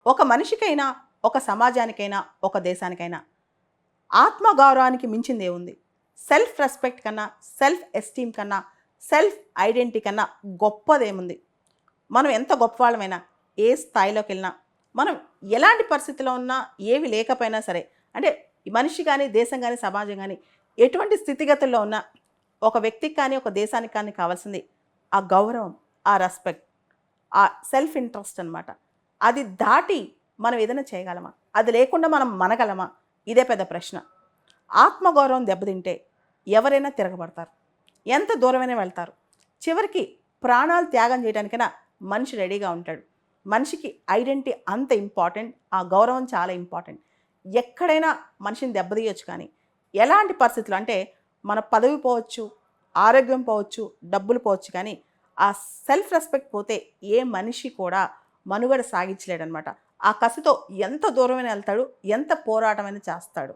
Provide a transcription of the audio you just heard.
ఒక మనిషికైనా, ఒక సమాజానికైనా, ఒక దేశానికైనా ఆత్మగౌరవానికి మించిందేముంది? సెల్ఫ్ రెస్పెక్ట్ కన్నా, సెల్ఫ్ ఎస్టీమ్ కన్నా, సెల్ఫ్ ఐడెంటిటీ కన్నా గొప్పదేముంది? మనం ఎంత గొప్పవాళ్ళమైనా, ఏ స్థాయిలోకెళ్ళినా, మనం ఎలాంటి పరిస్థితిలో ఉన్నా, ఏవి లేకపోయినా సరే, అంటే మనిషి గాని, దేశం గాని, సమాజం గాని, ఎటువంటి స్థితిగతుల్లో ఉన్నా, ఒక వ్యక్తికి కానీ, ఒక దేశానికి కానీ కావాల్సింది ఆ గౌరవం, ఆ రెస్పెక్ట్, ఆ సెల్ఫ్ ఇంట్రెస్ట్ అనమాట. అది దాటి మనం ఏదైనా చేయగలమా? అది లేకుండా మనం మనగలమా? ఇదే పెద్ద ప్రశ్న. ఆత్మగౌరవం దెబ్బతింటే ఎవరైనా తిరగబడతారు. ఎంత దూరమైనా వెళ్తారు. చివరికి ప్రాణాలు త్యాగం చేయడానికైనా మనిషి రెడీగా ఉంటాడు. మనిషికి ఐడెంటిటీ అంత ఇంపార్టెంట్. ఆ గౌరవం చాలా ఇంపార్టెంట్. ఎక్కడైనా మనిషిని దెబ్బతీయొచ్చు కానీ, ఎలాంటి పరిస్థితులు అంటే మన పదవి పోవచ్చు, ఆరోగ్యం పోవచ్చు, డబ్బులు పోవచ్చు కానీ, ఆ సెల్ఫ్ రెస్పెక్ట్ పోతే ఏ మనిషి కూడా మనుగడ సాగించలేడనమాట. ఆ కసితో ఎంత దూరమైనా వెళ్తాడు, ఎంత పోరాటమైనా చేస్తాడు.